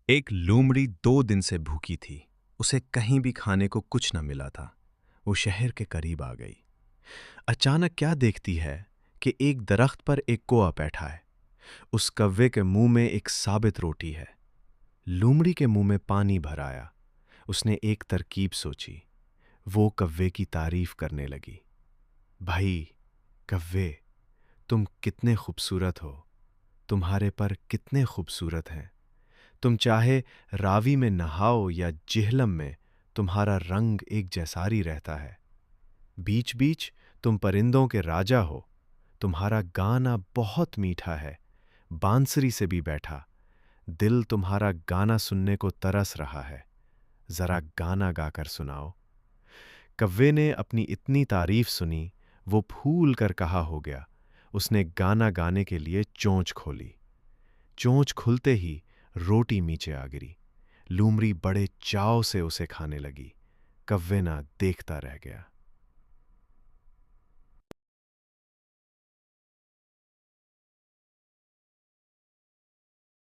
एक लोमड़ी 2 दिन से भूखी थी। उसे कहीं भी खाने को कुछ न मिला था। वो शहर के करीब आ गई। अचानक क्या देखती है कि एक दरख्त पर एक कौआ बैठा है। उस कौवे के मुंह में एक साबित रोटी है। लोमड़ी के मुंह में पानी भर आया। उसने एक तरकीब सोची। वो कौवे की तारीफ करने लगी। भाई कौवे, तुम कितने खूबसूरत हो। तुम्हारे पर कितने खूबसूरत हैं। तुम चाहे रावी में नहाओ या जिहलम में, तुम्हारा रंग एक जैसारी रहता है। बीच बीच तुम परिंदों के राजा हो। तुम्हारा गाना बहुत मीठा है, बांसुरी से भी बैठा। दिल तुम्हारा गाना सुनने को तरस रहा है। जरा गाना गाकर सुनाओ। कव्वे ने अपनी इतनी तारीफ सुनी, वो फूल कर कहा हो गया। उसने गाना गाने के लिए चोंच खोली। चोंच खुलते ही रोटी नीचे आ गिरी। लूमड़ी बड़े चाव से उसे खाने लगी। कव्वे ना देखता रह गया।